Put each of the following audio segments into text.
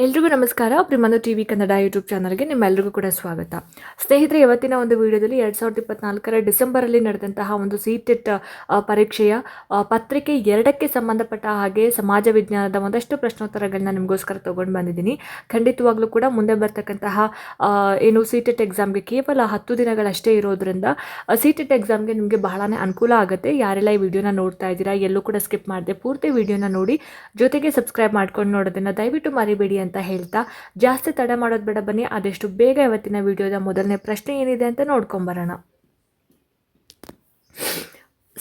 ಎಲ್ರಿಗೂ ನಮಸ್ಕಾರ. ಪ್ರಿಮಂದು TV Kannada YouTube ಚಾನಲ್ಗೆ ನಿಮ್ಮೆಲ್ಲರಿಗೂ ಕೂಡ ಸ್ವಾಗತ. ಸ್ನೇಹಿತರೆ, ಇವತ್ತಿನ ಒಂದು ವಿಡಿಯೋದಲ್ಲಿ 2024 ಡಿಸೆಂಬರಲ್ಲಿ ನಡೆದಂತಹ ಒಂದು ಸಿಟೆಟ್ ಪರೀಕ್ಷೆಯ ಪತ್ರಿಕೆ 2ಕ್ಕೆ ಸಂಬಂಧಪಟ್ಟ ಹಾಗೆ ಸಮಾಜ ವಿಜ್ಞಾನದ ಒಂದಷ್ಟು ಪ್ರಶ್ನೋತ್ತರಗಳನ್ನ ನಿಮಗೋಸ್ಕರ ತೊಗೊಂಡು ಬಂದಿದ್ದೀನಿ. ಖಂಡಿತವಾಗ್ಲೂ ಕೂಡ ಮುಂದೆ ಬರ್ತಕ್ಕಂತಹ ಏನು ಸಿಟೆಟ್ ಎಕ್ಸಾಮ್ಗೆ ಕೇವಲ 10 ದಿನಗಳಷ್ಟೇ ಇರೋದ್ರಿಂದ ಸಿಟೆಟ್ ಎಕ್ಸಾಮ್ಗೆ ನಿಮಗೆ ಬಹಳನೇ ಅನುಕೂಲ ಆಗುತ್ತೆ. ಯಾರೆಲ್ಲ ಈ ವಿಡಿಯೋನ ನೋಡ್ತಾ ಇದ್ದೀರಾ, ಎಲ್ಲೂ ಕೂಡ ಸ್ಕಿಪ್ ಮಾಡದೆ ಪೂರ್ತಿ ವಿಡಿಯೋನ ನೋಡಿ, ಜೊತೆಗೆ ಸಬ್ಸ್ಕ್ರೈಬ್ ಮಾಡ್ಕೊಂಡು ನೋಡೋದನ್ನು ದಯವಿಟ್ಟು ಮರಿಬೇಡಿ ಅಂತ ಹೇಳ್ತಾ ಜಾಸ್ತಿ ತಡ ಮಾಡೋದು ಬೇಡ, ಬನ್ನಿ ಆದಷ್ಟು ಬೇಗ ಇವತ್ತಿನ ವಿಡಿಯೋದ ಮೊದಲನೇ ಪ್ರಶ್ನೆ ಏನಿದೆ ಅಂತ ನೋಡ್ಕೊಂಬರೋಣ.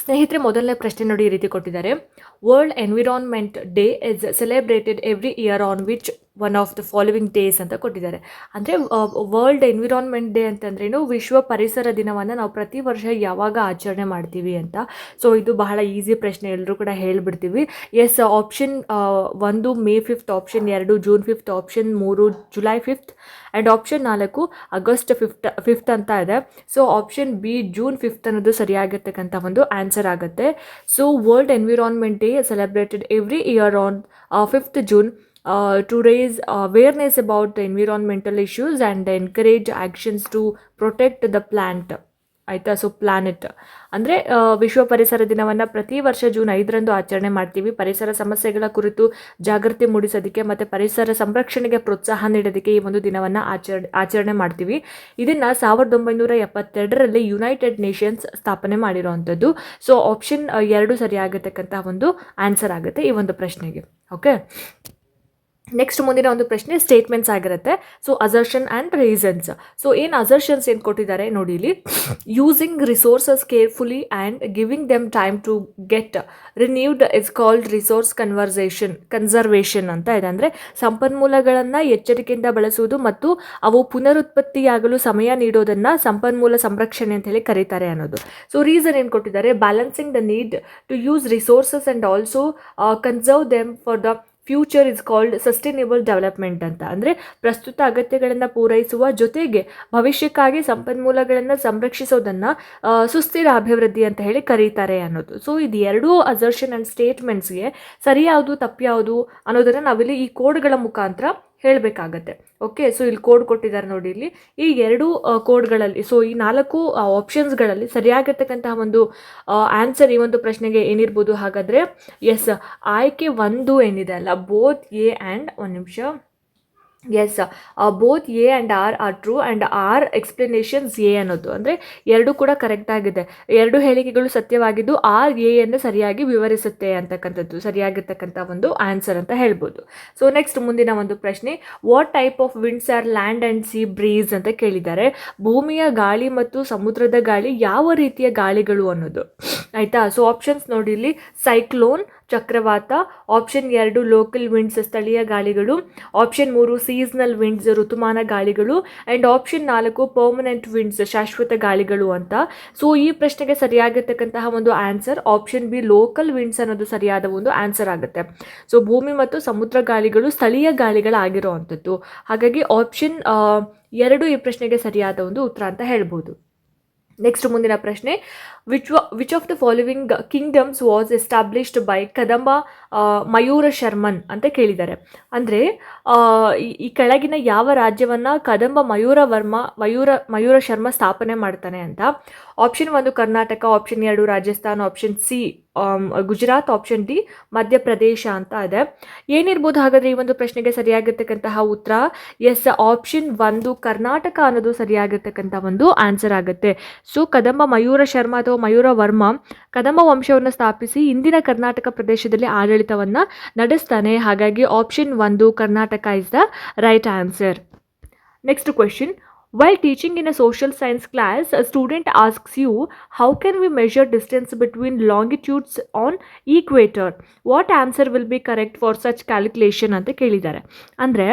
ಸ್ನೇಹಿತರೆ, ಮೊದಲನೇ ಪ್ರಶ್ನೆ ನೋಡಿ, ಈ ರೀತಿ ಕೊಟ್ಟಿದ್ದಾರೆ. World environment day is celebrated every year on which one of the following days ಅಂತ ಕೊಟ್ಟಿದ್ದಾರೆ. ಅಂದರೆ ವರ್ಲ್ಡ್ ಎನ್ವಿರಾನ್ಮೆಂಟ್ ಡೇ ಅಂತಂದ್ರೇನು, ವಿಶ್ವ ಪರಿಸರ ದಿನವನ್ನು ನಾವು ಪ್ರತಿ ವರ್ಷ ಯಾವಾಗ ಆಚರಣೆ ಮಾಡ್ತೀವಿ ಅಂತ. ಸೊ ಇದು ಬಹಳ ಈಸಿ ಪ್ರಶ್ನೆ, ಎಲ್ಲರೂ ಕೂಡ ಹೇಳಿಬಿಡ್ತೀವಿ. Yes, option 1 May 5, option 2 June 5, option 3 July 5 and option 4 August 5 ಅಂತ ಇದೆ. ಸೊ ಆಪ್ಷನ್ ಬಿ ಜೂನ್ 5 ಅನ್ನೋದು ಸರಿಯಾಗಿರ್ತಕ್ಕಂಥ ಒಂದು ಆನ್ಸರ್ ಆಗುತ್ತೆ. So world environment day celebrated every year on 5th June to raise awareness about the environmental issues and encourage actions to protect the plant. ಆಯಿತಾ? So planet ಅಂದರೆ ವಿಶ್ವ ಪರಿಸರ ದಿನವನ್ನು ಪ್ರತಿ ವರ್ಷ ಜೂನ್ 5ರಂದು ಆಚರಣೆ ಮಾಡ್ತೀವಿ. ಪರಿಸರ ಸಮಸ್ಯೆಗಳ ಕುರಿತು ಜಾಗೃತಿ ಮೂಡಿಸೋದಕ್ಕೆ ಮತ್ತು ಪರಿಸರ ಸಂರಕ್ಷಣೆಗೆ ಪ್ರೋತ್ಸಾಹ ನೀಡೋದಕ್ಕೆ ಈ ಒಂದು ದಿನವನ್ನು ಆಚರಣೆ ಮಾಡ್ತೀವಿ. ಇದನ್ನು 1972ರಲ್ಲಿ ಯುನೈಟೆಡ್ ನೇಷನ್ಸ್ ಸ್ಥಾಪನೆ ಮಾಡಿರೋವಂಥದ್ದು. ಸೊ ಆಪ್ಷನ್ 2 ಸರಿಯಾಗಿರ್ತಕ್ಕಂಥ ಒಂದು ಆನ್ಸರ್ ಆಗುತ್ತೆ ಈ ಒಂದು ಪ್ರಶ್ನೆಗೆ. ಓಕೆ, ನೆಕ್ಸ್ಟ್ ಮುಂದಿನ ಒಂದು ಪ್ರಶ್ನೆ ಸ್ಟೇಟ್ಮೆಂಟ್ಸ್ ಆಗಿರುತ್ತೆ. So assertion and reasons. So ಏನು ಅಸರ್ಷನ್ಸ್ ಏನು ಕೊಟ್ಟಿದ್ದಾರೆ ನೋಡಿ ಇಲ್ಲಿ. Using resources carefully and giving them time to get renewed is called resource conservation ಅಂತ ಇದೆ. ಅಂದರೆ ಸಂಪನ್ಮೂಲಗಳನ್ನು ಎಚ್ಚರಿಕೆಯಿಂದ ಬಳಸುವುದು ಮತ್ತು ಅವು ಪುನರುತ್ಪತ್ತಿಯಾಗಲು ಸಮಯ ನೀಡೋದನ್ನು ಸಂಪನ್ಮೂಲ ಸಂರಕ್ಷಣೆ ಅಂತ ಹೇಳಿ ಕರೀತಾರೆ ಅನ್ನೋದು. ಸೊ ರೀಸನ್ ಏನು ಕೊಟ್ಟಿದ್ದಾರೆ, balancing the need to use resources and also conserve them for the future is called sustainable development ಅಂತ. ಅಂದರೆ ಪ್ರಸ್ತುತ ಅಗತ್ಯಗಳನ್ನು ಪೂರೈಸುವ ಜೊತೆಗೆ ಭವಿಷ್ಯಕ್ಕಾಗಿ ಸಂಪನ್ಮೂಲಗಳನ್ನು ಸಂರಕ್ಷಿಸೋದನ್ನು ಸುಸ್ಥಿರ ಅಭಿವೃದ್ಧಿ ಅಂತ ಹೇಳಿ ಕರೀತಾರೆ ಅನ್ನೋದು. ಸೊ ಇದು ಎರಡೂ ಅಸರ್ಷನ್ ಆ್ಯಂಡ್ ಸ್ಟೇಟ್ಮೆಂಟ್ಸ್ಗೆ ಸರಿ ಯಾವುದು ತಪ್ಪು ಯಾವುದು ಅನ್ನೋದನ್ನು ನಾವಿಲ್ಲಿ ಈ ಕೋಡ್ಗಳ ಮುಖಾಂತರ ಹೇಳಬೇಕಾಗತ್ತೆ. ಓಕೆ, ಸೊ ಇಲ್ಲಿ ಕೋಡ್ ಕೊಟ್ಟಿದ್ದಾರೆ ನೋಡಿ ಇಲ್ಲಿ. ಈ 2 ಕೋಡ್ಗಳಲ್ಲಿ, ಸೊ ಈ 4 ಆಪ್ಷನ್ಸ್ಗಳಲ್ಲಿ ಸರಿಯಾಗಿರ್ತಕ್ಕಂತಹ ಒಂದು ಆನ್ಸರ್ ಈ ಒಂದು ಪ್ರಶ್ನೆಗೆ ಏನಿರ್ಬೋದು ಹಾಗಾದರೆ? ಎಸ್, ಆಯ್ಕೆ 1 ಏನಿದೆ ಅಲ್ಲ, ಬೋತ್ ಎ ಆ್ಯಂಡ್, ಒಂದು ನಿಮಿಷ, yes, both A and R R true and R explanations A ಅನ್ನೋದು. ಅಂದರೆ 2 ಕೂಡ ಕರೆಕ್ಟ್ ಆಗಿದೆ. 2 ಹೇಳಿಕೆಗಳು ಸತ್ಯವಾಗಿದ್ದು ಆರ್ ಎಯನ್ನು ಸರಿಯಾಗಿ ವಿವರಿಸುತ್ತೆ ಅಂತಕ್ಕಂಥದ್ದು ಸರಿಯಾಗಿರ್ತಕ್ಕಂಥ ಒಂದು ಆನ್ಸರ್ ಅಂತ ಹೇಳ್ಬೋದು. ಸೊ ನೆಕ್ಸ್ಟ್ ಮುಂದಿನ ಒಂದು ಪ್ರಶ್ನೆ, what type of winds are land and sea breeze ಅಂತ ಕೇಳಿದ್ದಾರೆ. ಭೂಮಿಯ ಗಾಳಿ ಮತ್ತು ಸಮುದ್ರದ ಗಾಳಿ ಯಾವ ರೀತಿಯ ಗಾಳಿಗಳು ಅನ್ನೋದು. ಆಯಿತಾ? ಸೊ ಆಪ್ಷನ್ಸ್ ನೋಡಿ ಇಲ್ಲಿ. Cyclone Chakravata, option 2 local winds ಸ್ಥಳೀಯ ಗಾಳಿಗಳು, ಆಪ್ಷನ್ 3 ಸೀಸ್ನಲ್ ವಿಂಡ್ಸ್ ಋತುಮಾನ ಗಾಳಿಗಳು ಆ್ಯಂಡ್ ಆಪ್ಷನ್ 4 ಪರ್ಮನೆಂಟ್ ವಿಂಡ್ಸ್ ಶಾಶ್ವತ ಗಾಳಿಗಳು ಅಂತ. ಸೊ ಈ ಪ್ರಶ್ನೆಗೆ ಸರಿಯಾಗಿರ್ತಕ್ಕಂತಹ ಒಂದು answer option B local winds ಅನ್ನೋದು ಸರಿಯಾದ ಒಂದು ಆನ್ಸರ್ ಆಗುತ್ತೆ. ಸೊ ಭೂಮಿ ಮತ್ತು ಸಮುದ್ರ ಗಾಳಿಗಳು ಸ್ಥಳೀಯ ಗಾಳಿಗಳಾಗಿರೋ ಅಂಥದ್ದು. ಹಾಗಾಗಿ ಆಪ್ಷನ್ 2 ಈ ಪ್ರಶ್ನೆಗೆ ಸರಿಯಾದ ಒಂದು ಉತ್ತರ ಅಂತ ಹೇಳ್ಬೋದು. ನೆಕ್ಸ್ಟ್ ಮುಂದಿನ ಪ್ರಶ್ನೆ, which of the following kingdoms was established by Kadamba Mayura Sharman ಅಂತ ಕೇಳಿದ್ದಾರೆ. ಅಂದರೆ ಈ ಕೆಳಗಿನ ಯಾವ ರಾಜ್ಯವನ್ನು ಕದಂಬ ಮಯೂರ ಶರ್ಮ ಸ್ಥಾಪನೆ ಮಾಡ್ತಾನೆ ಅಂತ. Option 1 Karnataka, option 2 Rajasthan, option C Gujarat, option D Madhya Pradesh ಅಂತ ಇದೆ. ಏನಿರ್ಬೋದು ಹಾಗಾದರೆ ಈ ಒಂದು ಪ್ರಶ್ನೆಗೆ ಸರಿಯಾಗಿರ್ತಕ್ಕಂತಹ ಉತ್ತರ? ಎಸ್, ಆಪ್ಷನ್ 1 ಕರ್ನಾಟಕ ಅನ್ನೋದು ಸರಿಯಾಗಿರ್ತಕ್ಕಂಥ ಒಂದು ಆನ್ಸರ್ ಆಗುತ್ತೆ. ಸೊ ಕದಂಬ ಮಯೂರ ಶರ್ಮ ಅಥವಾ ಮಯೂರ ವರ್ಮ ಕದಂಬ ವಂಶವನ್ನು ಸ್ಥಾಪಿಸಿ ಇಂದಿನ ಕರ್ನಾಟಕ ಪ್ರದೇಶದಲ್ಲಿ ಆಡಳಿತವನ್ನು ನಡೆಸ್ತಾನೆ. ಹಾಗಾಗಿ option 1 Karnataka is the right answer. Next question, while teaching in a social science class, a student asks you, how can we measure distance between longitudes on equator? What answer will be correct for such calculation ಅಂತ ಕೇಳಿದ್ದಾರೆ. ಅಂದರೆ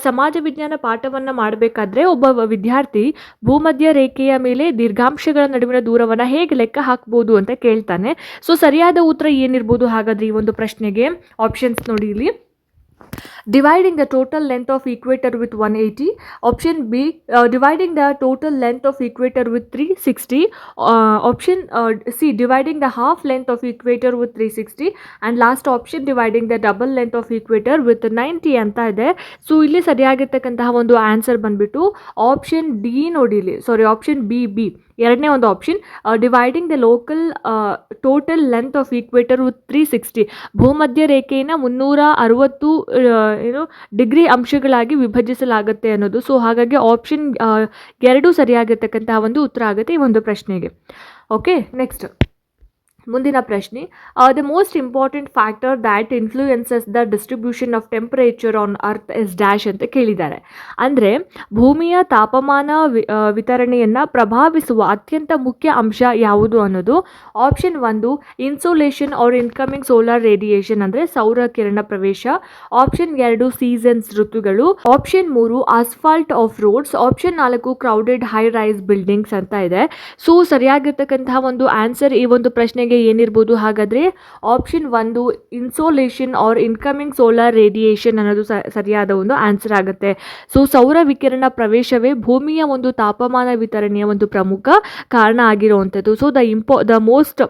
ಸಮಾಜ ವಿಜ್ಞಾನ ಪಾಠವನ್ನು ಮಾಡಬೇಕಾದ್ರೆ ಒಬ್ಬ ವಿದ್ಯಾರ್ಥಿ ಭೂಮಧ್ಯ ರೇಖೆಯ ಮೇಲೆ ದೀರ್ಘಾಂಶಗಳ ನಡುವಿನ ದೂರವನ್ನು ಹೇಗೆ ಲೆಕ್ಕ ಹಾಕ್ಬೋದು ಅಂತ ಕೇಳ್ತಾನೆ. ಸೊ ಸರಿಯಾದ ಉತ್ತರ ಏನಿರ್ಬೋದು ಹಾಗಾದರೆ ಈ ಒಂದು ಪ್ರಶ್ನೆಗೆ? ಆಪ್ಷನ್ಸ್ ನೋಡಿ ಇಲ್ಲಿ. dividing the total length of equator with 180. Option B, dividing the total length of equator with 360. Option C, dividing the half length of equator with 360. And last option, dividing the double length of equator with 90 ಅಂತ ಇದೆ. So ಇಲ್ಲಿ ಸರಿಯಾಗಿರ್ತಕ್ಕಂತಹ ಒಂದು answer ಬಂದ್ಬಿಟ್ಟು option D ನೋಡಿ ಇಲ್ಲಿ, sorry option B ಎರಡನೇ ಒಂದು option, dividing the local total length of equator with 360. ಭೂಮಧ್ಯ ರೇಖೆಯನ್ನು 360 ಡಿಗ್ರಿ ಅಂಶಗಳಾಗಿ ವಿಭಜಿಸಲಾಗುತ್ತೆ ಅನ್ನೋದು. ಸೊ ಹಾಗಾಗಿ ಆಪ್ಷನ್ 2 ಸರಿಯಾಗಿರ್ತಕ್ಕಂತಹ ಒಂದು ಉತ್ತರ ಆಗುತ್ತೆ ಈ ಒಂದು ಪ್ರಶ್ನೆಗೆ. ಓಕೆ, ನೆಕ್ಸ್ಟ್ ಮುಂದಿನ ಪ್ರಶ್ನೆ, the most important factor that influences the distribution of temperature on earth is dash ಅಂತ ಕೇಳಿದ್ದಾರೆ. ಅಂದರೆ ಭೂಮಿಯ ತಾಪಮಾನ ವಿತರಣೆಯನ್ನು ಪ್ರಭಾವಿಸುವ ಅತ್ಯಂತ ಮುಖ್ಯ ಅಂಶ ಯಾವುದು ಅನ್ನೋದು. Option 1 insolation or incoming solar radiation, ಅಂದರೆ ಸೌರ ಕಿರಣ ಪ್ರವೇಶ. ಆಪ್ಷನ್ 2 ಸೀಸನ್ಸ್, ಋತುಗಳು. Option 3 asphalt of roads. Option 4 crowded high rise buildings ಅಂತ ಇದೆ. ಸೊ ಸರಿಯಾಗಿರ್ತಕ್ಕಂತಹ ಒಂದು ಆನ್ಸರ್ ಈ ಒಂದು ಪ್ರಶ್ನೆಗೆ ಏನಿರ್ಬೋದು ಹಾಗಾದ್ರೆ option 1 insolation or incoming solar radiation ಅನ್ನೋದು ಸರಿಯಾದ ಒಂದು ಆನ್ಸರ್ ಆಗುತ್ತೆ. ಸೊ ಸೌರ ವಿಕಿರಣ ಪ್ರವೇಶವೇ ಭೂಮಿಯ ಒಂದು ತಾಪಮಾನ ವಿತರಣೆಯ ಒಂದು ಪ್ರಮುಖ ಕಾರಣ ಆಗಿರುವಂಥದ್ದು. So the most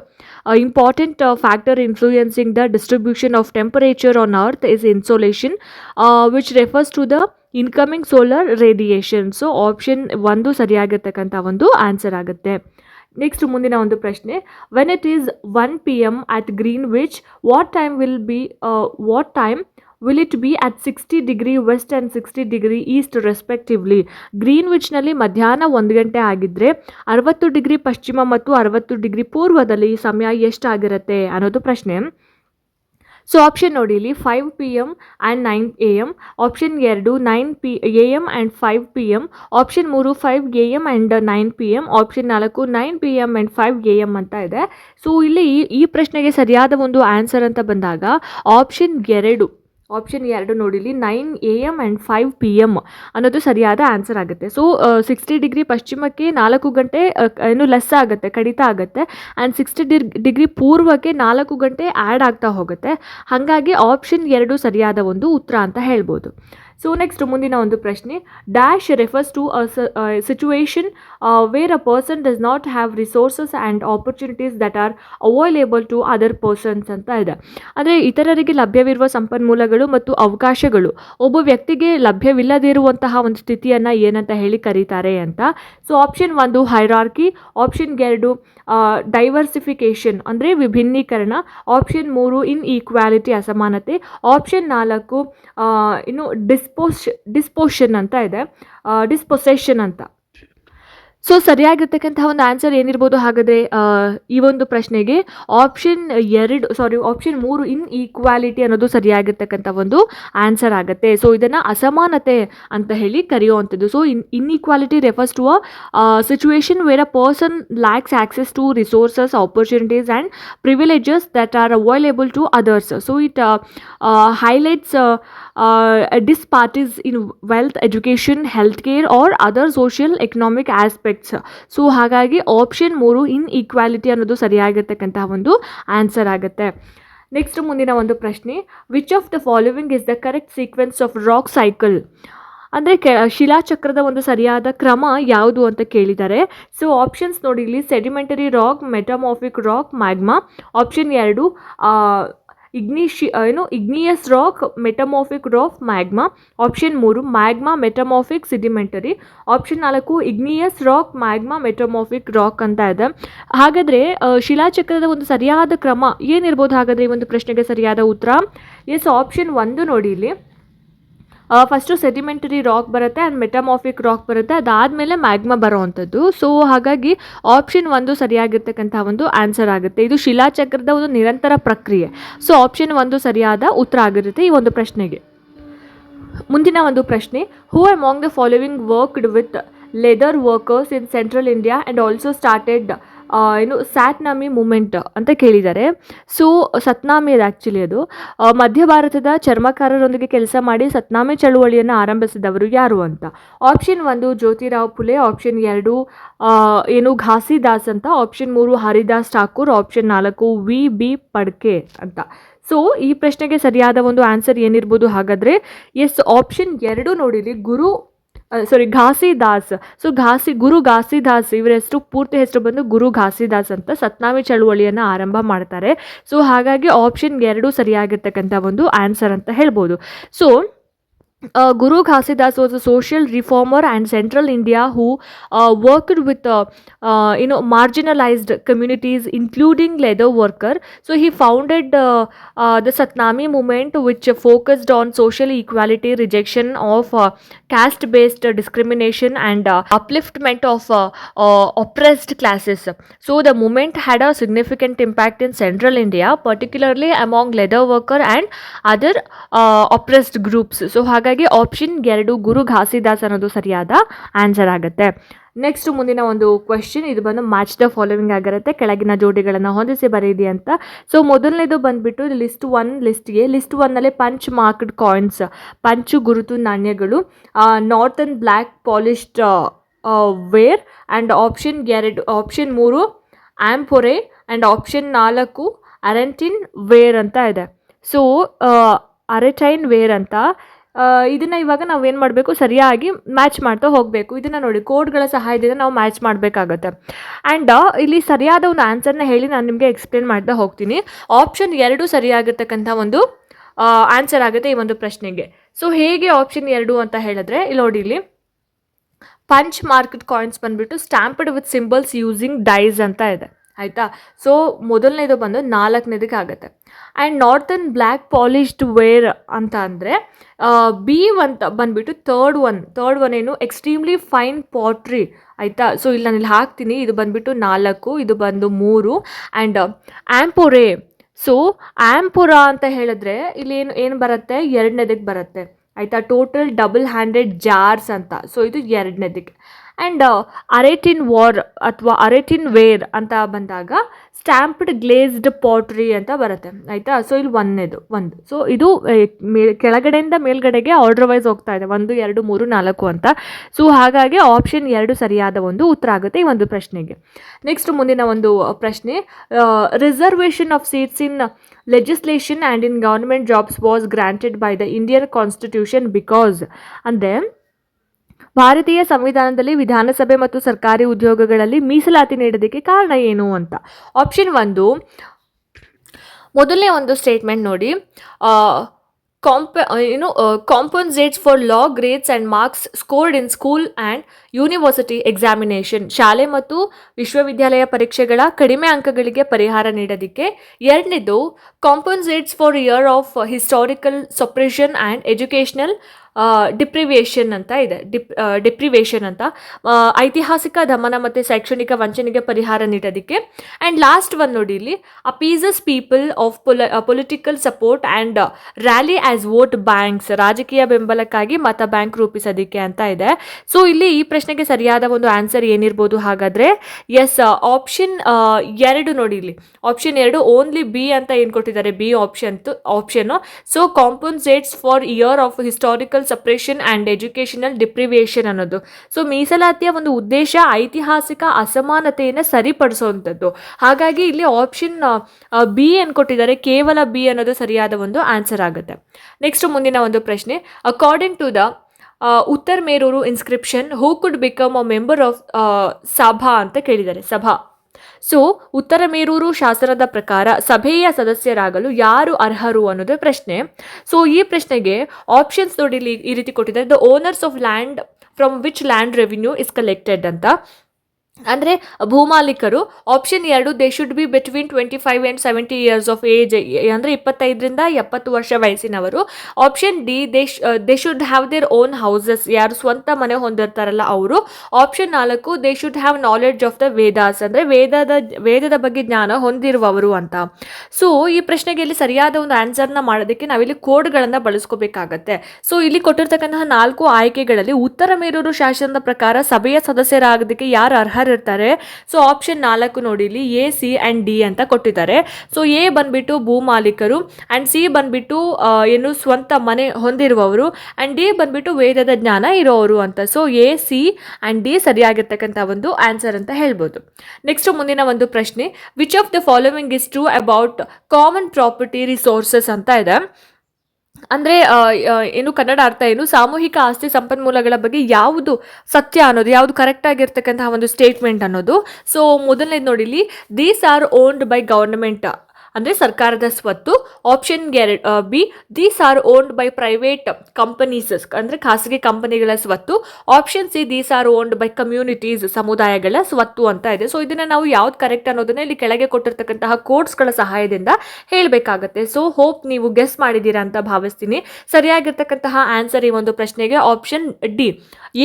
important factor influencing the distribution of temperature on earth is insolation, which refers to the incoming solar radiation. So option 1 ಸರಿಯಾಗಿರ್ತಕ್ಕಂಥ ಒಂದು ಆನ್ಸರ್ ಆಗುತ್ತೆ. ನೆಕ್ಸ್ಟ್ ಮುಂದಿನ ಒಂದು ಪ್ರಶ್ನೆ, when it is 1 PM at Greenwich, what time will it be at 60 degree west and 60 degree east respectively? ಗ್ರೀನ್ವಿಚ್ನಲ್ಲಿ ಮಧ್ಯಾಹ್ನ 1 ಗಂಟೆ ಆಗಿದ್ದರೆ 60 degree ಪಶ್ಚಿಮ ಮತ್ತು 60 ಡಿಗ್ರಿ ಪೂರ್ವದಲ್ಲಿ ಸಮಯ ಎಷ್ಟಾಗಿರುತ್ತೆ ಅನ್ನೋದು ಪ್ರಶ್ನೆ. ಸೊ ಆಪ್ಷನ್ ನೋಡಿ ಇಲ್ಲಿ 5 PM and 9 AM. Option 2 9 AM and 5 PM. Option 3 5 AM and 9 PM. Option 4 9 PM and 5 AM ಅಂತ ಇದೆ. ಸೊ ಇಲ್ಲಿ ಈ ಪ್ರಶ್ನೆಗೆ ಸರಿಯಾದ ಒಂದು ಆನ್ಸರ್ ಅಂತ ಬಂದಾಗ ಆಪ್ಷನ್ 2 ನೋಡಿಲಿ 9 AM ಆ್ಯಂಡ್ 5 PM ಅನ್ನೋದು ಸರಿಯಾದ ಆನ್ಸರ್ ಆಗುತ್ತೆ. ಸೊ 60 ಡಿಗ್ರಿ ಪಶ್ಚಿಮಕ್ಕೆ 4 ಗಂಟೆ ಲೆಸ್ ಆಗುತ್ತೆ, ಕಡಿತ ಆಗುತ್ತೆ. ಆ್ಯಂಡ್ 60 ಡಿಗ್ರಿ ಪೂರ್ವಕ್ಕೆ 4 ಗಂಟೆ ಆ್ಯಡ್ ಆಗ್ತಾ ಹೋಗುತ್ತೆ. ಹಾಗಾಗಿ ಆಪ್ಷನ್ 2 ಸರಿಯಾದ ಒಂದು ಉತ್ತರ ಅಂತ ಹೇಳ್ಬೋದು. ಸೊ ನೆಕ್ಸ್ಟ್ ಮುಂದಿನ ಒಂದು ಪ್ರಶ್ನೆ, dash refers to a situation where a person does not have resources and opportunities that are available to other persons ಅಂತ ಇದೆ. ಅಂದರೆ ಇತರರಿಗೆ ಲಭ್ಯವಿರುವ ಸಂಪನ್ಮೂಲಗಳು ಮತ್ತು ಅವಕಾಶಗಳು ಒಬ್ಬ ವ್ಯಕ್ತಿಗೆ ಲಭ್ಯವಿಲ್ಲದಿರುವಂತಹ ಒಂದು ಸ್ಥಿತಿಯನ್ನು ಏನಂತ ಹೇಳಿ ಕರೀತಾರೆ ಅಂತ. So option 1 hierarchy. Option 2 diversification ಅಂದರೆ ವಿಭಿನ್ನೀಕರಣ. ಆಪ್ಷನ್ 3 ಇನ್ಈಕ್ವಾಲಿಟಿ ಅಸಮಾನತೆ. ಆಪ್ಷನ್ 4 ಡಿಸ್ಪೋಷನ್ ಅಂತ ಇದೆ, ಡಿಸ್ಪೊಸೆಷನ್ ಅಂತ. ಸೊ ಸರಿಯಾಗಿರ್ತಕ್ಕಂತಹ ಒಂದು ಆನ್ಸರ್ ಏನಿರ್ಬೋದು ಹಾಗಾದರೆ ಈ ಒಂದು ಪ್ರಶ್ನೆಗೆ ಆಪ್ಷನ್ 3 ಇನ್ಈಕ್ವಾಲಿಟಿ ಅನ್ನೋದು ಸರಿಯಾಗಿರ್ತಕ್ಕಂಥ ಒಂದು ಆನ್ಸರ್ ಆಗುತ್ತೆ. ಸೊ ಇದನ್ನು ಅಸಮಾನತೆ ಅಂತ ಹೇಳಿ ಕರೆಯುವಂಥದ್ದು. So inequality refers to a situation where a person lacks access to resources, opportunities and privileges that are available to others. So it highlights disparities in wealth, education, healthcare or other social economic aspects. So ಹಾಗಾಗಿ option 3 inequality ಅನ್ನೋದು ಸರಿಯಾಗಿರ್ತಕ್ಕಂತಹ ಒಂದು answer ಆಗುತ್ತೆ. Next ಮುಂದಿನ ಒಂದು ಪ್ರಶ್ನೆ, which of the following is the correct sequence of rock cycle? ಅಂದರೆ ಶಿಲಾಚಕ್ರದ ಒಂದು ಸರಿಯಾದ ಕ್ರಮ ಯಾವುದು ಅಂತ ಕೇಳಿದ್ದಾರೆ. ಸೊ ಆಪ್ಷನ್ಸ್ ನೋಡಿ ಇಲ್ಲಿ, sedimentary rock, metamorphic rock, magma. Option 2 igneous rock, metamorphic rock, magma. Option 3 magma, metamorphic, sedimentary. Option 4 igneous rock, magma, metamorphic rock ಅಂತ ಇದೆ. ಹಾಗಾದರೆ ಶಿಲಾಚಕ್ರದ ಒಂದು ಸರಿಯಾದ ಕ್ರಮ ಏನಿರ್ಬೋದು ಹಾಗಾದರೆ ಈ ಒಂದು ಪ್ರಶ್ನೆಗೆ ಸರಿಯಾದ ಉತ್ತರ? ಎಸ್, ಆಪ್ಷನ್ 1 ನೋಡಿ ಇಲ್ಲಿ, ಫಸ್ಟು ಸೆಡಿಮೆಂಟರಿ ರಾಕ್ ಬರುತ್ತೆ ಆ್ಯಂಡ್ ಮೆಟಮಾರ್ಫಿಕ್ ರಾಕ್ ಬರುತ್ತೆ, ಅದಾದಮೇಲೆ ಮ್ಯಾಗ್ಮಾ ಬರೋವಂಥದ್ದು. ಸೊ ಹಾಗಾಗಿ ಆಪ್ಷನ್ 1 ಸರಿಯಾಗಿರ್ತಕ್ಕಂಥ ಒಂದು ಆನ್ಸರ್ ಆಗುತ್ತೆ. ಇದು ಶಿಲಾಚಕ್ರದ ಒಂದು ನಿರಂತರ ಪ್ರಕ್ರಿಯೆ. ಸೊ ಆಪ್ಷನ್ 1 ಸರಿಯಾದ ಉತ್ತರ ಆಗಿರುತ್ತೆ ಈ ಒಂದು ಪ್ರಶ್ನೆಗೆ. ಮುಂದಿನ ಒಂದು ಪ್ರಶ್ನೆ, who among the following worked with leather workers in central India and also started Satnami movement ಅಂತ ಕೇಳಿದ್ದಾರೆ. ಸೊ ಸತ್ನಾಮಿ ಅದು ಆ್ಯಕ್ಚುಲಿ ಅದು ಮಧ್ಯ ಭಾರತದ ಚರ್ಮಕಾರರೊಂದಿಗೆ ಕೆಲಸ ಮಾಡಿ ಸತ್ನಾಮಿ ಚಳುವಳಿಯನ್ನು ಆರಂಭಿಸಿದವರು ಯಾರು ಅಂತ. ಆಪ್ಷನ್ 1 ಜ್ಯೋತಿರಾವ್ ಫುಲೆ. ಆಪ್ಷನ್ 2 ಘಾಸಿದಾಸ್ ಅಂತ. Option 3 Haridas Thakur. Option 4 V B Phadke ಅಂತ. ಸೊ ಈ ಪ್ರಶ್ನೆಗೆ ಸರಿಯಾದ ಒಂದು ಆನ್ಸರ್ ಏನಿರ್ಬೋದು ಹಾಗಾದರೆ? ಎಸ್, ಆಪ್ಷನ್ 2 ನೋಡಿರಿ, ಘಾಸಿದಾಸ್. ಸೊ ಗುರು ಘಾಸಿದಾಸ್ ಇವರ ಹೆಸರು, ಪೂರ್ತಿ ಹೆಸರು ಬಂದು ಗುರು ಘಾಸಿದಾಸ್ ಅಂತ, ಸತ್ನಾಮಿ ಚಳುವಳಿಯನ್ನು ಆರಂಭ ಮಾಡ್ತಾರೆ. ಸೊ ಹಾಗಾಗಿ ಆಪ್ಷನ್ 2 ಸರಿಯಾಗಿರ್ತಕ್ಕಂಥ ಒಂದು ಆನ್ಸರ್ ಅಂತ ಹೇಳ್ಬೋದು. So Guru Ghasidas was a social reformer and Central India who worked with marginalized communities, including leather worker. So he founded the Satnami movement, which focused on social equality, rejection of caste-based discrimination, and upliftment of oppressed classes. So the movement had a significant impact in Central India, particularly among leather worker and other oppressed groups. So ಹಾಗಾಗಿ option 2 ಗುರು ಘಾಸಿದಾಸ್ ಅನ್ನೋದು ಸರಿಯಾದ answer ಆಗುತ್ತೆ. Next ಮುಂದಿನ ಒಂದು question, ಇದು ಬಂದು match the following ಆಗಿರುತ್ತೆ, ಕೆಳಗಿನ ಜೋಡಿಗಳನ್ನು ಹೊಂದಿಸಿ ಬರೀದಿ ಅಂತ. ಸೊ ಮೊದಲನೇದು ಬಂದ್ಬಿಟ್ಟು ಲಿಸ್ಟ್ 1ನಲ್ಲಿ ಪಂಚ್ ಮಾರ್ಕ್ಡ್ ಕಾಯಿನ್ಸ್, ಪಂಚು ಗುರುತು ನಾಣ್ಯಗಳು, northern black polished ware, and option 3 amphorae, and option 4 arretine ware ಅಂತ ಇದೆ. ಸೊ ಅರೆಟೈನ್ ವೇರ್ ಅಂತ, ಇದನ್ನು ಇವಾಗ ನಾವೇನು ಮಾಡಬೇಕು, ಸರಿಯಾಗಿ ಮ್ಯಾಚ್ ಮಾಡ್ತಾ ಹೋಗಬೇಕು. ಇದನ್ನು ನೋಡಿ, ಕೋಡ್ಗಳ ಸಹಾಯದಿಂದ ನಾವು ಮ್ಯಾಚ್ ಮಾಡಬೇಕಾಗತ್ತೆ. ಆ್ಯಂಡ್ ಇಲ್ಲಿ ಸರಿಯಾದ ಒಂದು ಆನ್ಸರ್ನ ಹೇಳಿ ನಾನು ನಿಮಗೆ ಎಕ್ಸ್ಪ್ಲೇನ್ ಮಾಡ್ತಾ ಹೋಗ್ತೀನಿ. ಆಪ್ಷನ್ 2 ಸರಿಯಾಗಿರ್ತಕ್ಕಂಥ ಒಂದು ಆನ್ಸರ್ ಆಗುತ್ತೆ ಈ ಒಂದು ಪ್ರಶ್ನೆಗೆ. ಸೊ ಹೇಗೆ ಆಪ್ಷನ್ 2 ಅಂತ ಹೇಳಿದ್ರೆ, ಇಲ್ಲಿ ನೋಡಿ, ಇಲ್ಲಿ ಪಂಚ್ ಮಾರ್ಕ್ಡ್ ಕಾಯಿನ್ಸ್ ಬಂದುಬಿಟ್ಟು stamped with symbols using dies ಅಂತ ಇದೆ, ಆಯಿತಾ. ಸೊ ಮೊದಲನೇದು ಬಂದು 4ನೇದಕ್ಕೆ ಆಗುತ್ತೆ. And northern black polished ware ಅಂತ ಅಂದರೆ ಬಿ ಅಂತ ಬಂದುಬಿಟ್ಟು ಥರ್ಡ್ ಒನ್ ಏನು ಎಕ್ಸ್ಟ್ರೀಮ್ಲಿ ಫೈನ್ ಪಾಟ್ರಿ, ಆಯಿತಾ. ಸೊ ಇಲ್ಲಿ ನಾನು ಇಲ್ಲಿ ಹಾಕ್ತೀನಿ, ಇದು ಬಂದುಬಿಟ್ಟು 4, ಇದು ಬಂದು 3. ಆ್ಯಂಡ್ ಆಂಪೊರೆ, ಸೊ ಆಂಪೊರಾ ಅಂತ ಹೇಳಿದ್ರೆ ಇಲ್ಲಿ ಏನು ಬರುತ್ತೆ, 2ನೇದಕ್ಕೆ ಬರುತ್ತೆ, ಆಯಿತಾ. ಟೋಟಲ್ ಡಬಲ್ ಹ್ಯಾಂಡೆಡ್ ಜಾರ್ಸ್ ಅಂತ, ಸೊ ಇದು 2ನೇದಕ್ಕೆ. ಆ್ಯಂಡ್ ಅರೆಟಿನ್ ವಾರ್ ಅಥವಾ ಅರೆಟಿನ್ ವೇರ್ ಅಂತ ಬಂದಾಗ ಸ್ಟ್ಯಾಂಪ್ಡ್ ಗ್ಲೇಸ್ಡ್ ಪಾಟ್ರಿ ಅಂತ ಬರುತ್ತೆ, ಆಯಿತಾ. ಸೊ ಇಲ್ಲಿ 1ನೇದು. ಸೊ ಇದು ಕೆಳಗಡೆಯಿಂದ ಮೇಲ್ಗಡೆಗೆ ಆರ್ಡರ್ ವೈಸ್ ಹೋಗ್ತಾ ಇದೆ, 1, 2, 3, 4 ಅಂತ. ಸೊ ಹಾಗಾಗಿ ಆಪ್ಷನ್ 2 ಸರಿಯಾದ ಒಂದು ಉತ್ತರ ಆಗುತ್ತೆ ಈ ಒಂದು ಪ್ರಶ್ನೆಗೆ. ನೆಕ್ಸ್ಟ್ ಮುಂದಿನ ಒಂದು ಪ್ರಶ್ನೆ, reservation of seats in legislation and in government jobs was granted by the Indian constitution because, ಅಂದರೆ ಭಾರತೀಯ ಸಂವಿಧಾನದಲ್ಲಿ ವಿಧಾನಸಭೆ ಮತ್ತು ಸರ್ಕಾರಿ ಉದ್ಯೋಗಗಳಲ್ಲಿ ಮೀಸಲಾತಿ ನೀಡೋದಕ್ಕೆ ಕಾರಣ ಏನು ಅಂತ. ಆಪ್ಷನ್ 1, ಮೊದಲನೇ ಒಂದು ಸ್ಟೇಟ್ಮೆಂಟ್ ನೋಡಿ, compensates for law grades and marks scored in school and university examination, ಶಾಲೆ ಮತ್ತು ವಿಶ್ವವಿದ್ಯಾಲಯ ಪರೀಕ್ಷೆಗಳ ಕಡಿಮೆ ಅಂಕಗಳಿಗೆ ಪರಿಹಾರ ನೀಡೋದಕ್ಕೆ. 2ನೇದು compensates for year of historical suppression and educational deprivation ಅಂತ ಇದೆ, ಡಿಪ್ರಿವೇಷನ್ ಅಂತ, ಐತಿಹಾಸಿಕ ದಮನ ಮತ್ತು ಶೈಕ್ಷಣಿಕ ವಂಚನೆಗೆ ಪರಿಹಾರ ನೀಡೋದಕ್ಕೆ. ಆ್ಯಂಡ್ ಲಾಸ್ಟ್ ಒನ್ ನೋಡಿ, ಇಲ್ಲಿ appeases people of political support and rally as vote banks, ರಾಜಕೀಯ ಬೆಂಬಲಕ್ಕಾಗಿ ಮತ ಬ್ಯಾಂಕ್ ರೂಪಿಸೋದಕ್ಕೆ ಅಂತ ಇದೆ. ಸೊ ಇಲ್ಲಿ ಈ ಪ್ರಶ್ನೆಗೆ ಸರಿಯಾದ ಒಂದು ಆನ್ಸರ್ ಏನಿರ್ಬೋದು ಹಾಗಾದರೆ? ಎಸ್, ಆಪ್ಷನ್ 2 ನೋಡಿ, ಇಲ್ಲಿ ಆಪ್ಷನ್ 2 ಓನ್ಲಿ ಬಿ ಅಂತ ಏನು ಕೊಟ್ಟಿದ್ದಾರೆ, ಬಿ ಆಪ್ಷನ್ನು. So compensates for year of historical suppression and educational deprivation ಅನ್ನೋದು. ಸೊ ಮೀಸಲಾತಿಯ ಒಂದು ಉದ್ದೇಶ ಐತಿಹಾಸಿಕ ಅಸಮಾನತೆಯನ್ನು ಸರಿಪಡಿಸುವಂಥದ್ದು. ಹಾಗಾಗಿ ಇಲ್ಲಿ ಆಪ್ಷನ್ ಬಿ ಏನು ಕೊಟ್ಟಿದ್ದಾರೆ, ಕೇವಲ ಬಿ ಅನ್ನೋದು ಸರಿಯಾದ ಒಂದು ಆನ್ಸರ್ ಆಗುತ್ತೆ. ನೆಕ್ಸ್ಟ್ ಮುಂದಿನ ಒಂದು ಪ್ರಶ್ನೆ, according to the Uttaramerur inscription who could become a member of sabha ಅಂತ ಕೇಳಿದ್ದಾರೆ, ಸಭಾ. ಸೊ ಉತ್ತರ ಮೇರೂರು ಶಾಸನದ ಪ್ರಕಾರ ಸಭೆಯ ಸದಸ್ಯರಾಗಲು ಯಾರು ಅರ್ಹರು ಅನ್ನೋದು ಪ್ರಶ್ನೆ. ಸೊ ಈ ಪ್ರಶ್ನೆಗೆ ಆಪ್ಷನ್ಸ್ ನೋಡಿ, ಈ ರೀತಿ ಕೊಟ್ಟಿದ್ದಾರೆ, the owners of land from which land revenue is collected ಅಂತ, ಅಂದರೆ ಭೂಮಾಲೀಕರು. Option 2, they should be between 25 and 70 years of age, ಅಂದರೆ 25ರಿಂದ 70 ವರ್ಷ ವಯಸ್ಸಿನವರು. Option D, they should have their own houses, ಯಾರು ಸ್ವಂತ ಮನೆ ಹೊಂದಿರ್ತಾರಲ್ಲ ಅವರು. Option 4, they should have knowledge of the Vedas, ಅಂದರೆ ವೇದದ ಬಗ್ಗೆ ಜ್ಞಾನ ಹೊಂದಿರುವವರು ಅಂತ. ಸೊ ಈ ಪ್ರಶ್ನೆಗೆ ಇಲ್ಲಿ ಸರಿಯಾದ ಒಂದು ಆನ್ಸರ್ನ ಮಾಡೋದಕ್ಕೆ ನಾವಿಲ್ಲಿ ಕೋಡ್ಗಳನ್ನು ಬಳಸ್ಕೋಬೇಕಾಗತ್ತೆ. ಸೊ ಇಲ್ಲಿ ಕೊಟ್ಟಿರ್ತಕ್ಕಂತಹ 4 ಆಯ್ಕೆಗಳಲ್ಲಿ ಉತ್ತರ ಮೇರೂರು ಶಾಸನದ ಪ್ರಕಾರ ಸಭೆಯ ಸದಸ್ಯರಾಗೋದಕ್ಕೆ ಯಾರು ಅರ್ಹ ಅರ್ಹರಿರ್ತಾರೆ. ಸೊ ಆಪ್ಷನ್ 4 ನೋಡಿ ಇಲ್ಲಿ ಎ, ಸಿ ಆ್ಯಂಡ್ ಡಿ ಅಂತ ಕೊಟ್ಟಿದ್ದಾರೆ. ಸೊ ಎ ಬಂದ್ಬಿಟ್ಟು ಭೂ ಮಾಲೀಕರು, ಆ್ಯಂಡ್ ಸಿ ಬಂದ್ಬಿಟ್ಟು ಏನು ಸ್ವಂತ ಮನೆ ಹೊಂದಿರುವವರು, ಆ್ಯಂಡ್ ಡಿ ಬಂದ್ಬಿಟ್ಟು ವೇದದ ಜ್ಞಾನ ಇರೋರು ಅಂತ. ಸೊ ಎ, ಸಿ ಆ್ಯಂಡ್ ಡಿ ಸರಿಯಾಗಿರ್ತಕ್ಕಂಥ ಒಂದು ಆನ್ಸರ್ ಅಂತ ಹೇಳ್ಬೋದು. ನೆಕ್ಸ್ಟ್ ಮುಂದಿನ ಒಂದು ಪ್ರಶ್ನೆ, which of the following is true about common property resources ಅಂತ ಇದೆ. ಅಂದರೆ ಏನು ಕನ್ನಡ ಅರ್ಥ ಏನು, ಸಾಮೂಹಿಕ ಆಸ್ತಿ ಸಂಪನ್ಮೂಲಗಳ ಬಗ್ಗೆ ಯಾವುದು ಸತ್ಯ ಅನ್ನೋದು, ಯಾವುದು ಕರೆಕ್ಟ್ ಆಗಿರ್ತಕ್ಕಂತಹ ಒಂದು ಸ್ಟೇಟ್ಮೆಂಟ್ ಅನ್ನೋದು. ಸೊ ಮೊದಲನೇದು ನೋಡಿ ಇಲ್ಲಿ, these are owned by government ಅಂದರೆ ಸರ್ಕಾರದ ಸ್ವತ್ತು. Option B, these are owned by private companies ಅಂದರೆ ಖಾಸಗಿ ಕಂಪನಿಗಳ ಸ್ವತ್ತು. Option C, these are owned by communities ಸಮುದಾಯಗಳ ಸ್ವತ್ತು ಅಂತ ಇದೆ. ಸೊ ಇದನ್ನು ನಾವು ಯಾವ್ದು ಕರೆಕ್ಟ್ ಅನ್ನೋದನ್ನ ಇಲ್ಲಿ ಕೆಳಗೆ ಕೊಟ್ಟಿರ್ತಕ್ಕಂತಹ ಕೋಡ್ಸ್ಗಳ ಸಹಾಯದಿಂದ ಹೇಳಬೇಕಾಗತ್ತೆ. ಸೊ ಹೋಪ್ ನೀವು ಗೆಸ್ ಮಾಡಿದ್ದೀರಾ ಅಂತ ಭಾವಿಸ್ತೀನಿ. ಸರಿಯಾಗಿರ್ತಕ್ಕಂತಹ ಆನ್ಸರ್ ಈ ಒಂದು ಪ್ರಶ್ನೆಗೆ option D,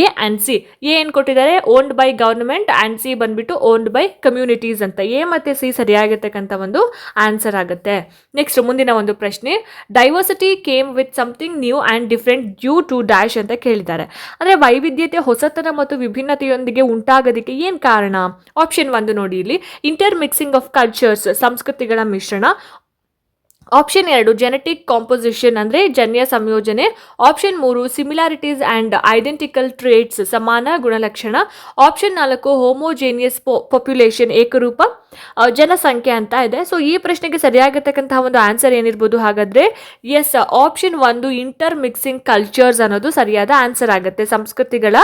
A and C. A ಏನು ಕೊಟ್ಟಿದ್ದಾರೆ, owned by government, and C ಬಂದ್ಬಿಟ್ಟು ಓನ್ಡ್ ಬೈ ಕಮ್ಯುನಿಟೀಸ್ ಅಂತ. ಎ ಮತ್ತು ಸಿ ಸರಿಯಾಗಿರ್ತಕ್ಕಂಥ ಒಂದು ಆನ್ಸರ್ ಆಗುತ್ತೆ. ನೆಕ್ಸ್ಟ್ ಮುಂದಿನ ಒಂದು ಪ್ರಶ್ನೆ, diversity came with something new and different due to dash ಅಂತ ಕೇಳಿದ್ದಾರೆ. ಅಂದರೆ ವೈವಿಧ್ಯತೆ, ಹೊಸತನ ಮತ್ತು ವಿಭಿನ್ನತೆಯೊಂದಿಗೆ ಉಂಟಾಗೋದಕ್ಕೆ ಏನು ಕಾರಣ? ಆಪ್ಷನ್ 1 ನೋಡಿ ಇಲ್ಲಿ, ಇಂಟರ್ ಮಿಕ್ಸಿಂಗ್ ಆಫ್ ಕಲ್ಚರ್ಸ್ ಸಂಸ್ಕೃತಿಗಳ ಮಿಶ್ರಣ. ಆಪ್ಷನ್ 2 ಜೆನೆಟಿಕ್ ಕಾಂಪೋಸಿಷನ್ ಅಂದರೆ ಜನ್ಯ ಸಂಯೋಜನೆ. Option 3 similarities and identical traits ಸಮಾನ ಗುಣಲಕ್ಷಣ. ಆಪ್ಷನ್ 4 ಹೋಮೋಜೇನಿಯಸ್ ಪಾಪ್ಯುಲೇಷನ್ ಏಕರೂಪ ಜನಸಂಖ್ಯೆ ಅಂತ ಇದೆ. ಸೊ ಈ ಪ್ರಶ್ನೆಗೆ ಸರಿಯಾಗಿರ್ತಕ್ಕಂತಹ ಒಂದು ಆನ್ಸರ್ ಏನಿರ್ಬೋದು ಹಾಗಾದರೆ? Yes, option 1 intermixing cultures ಅನ್ನೋದು ಸರಿಯಾದ ಆನ್ಸರ್ ಆಗುತ್ತೆ. ಸಂಸ್ಕೃತಿಗಳ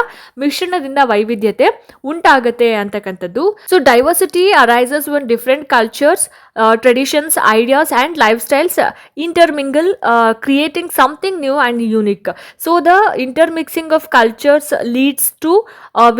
ಮಿಶ್ರಣದಿಂದ ವೈವಿಧ್ಯತೆ ಉಂಟಾಗುತ್ತೆ ಅಂತಕ್ಕಂಥದ್ದು. So diversity arises when different cultures, traditions, ideas and lifestyles intermingle, creating something new and unique. So the intermixing of cultures leads to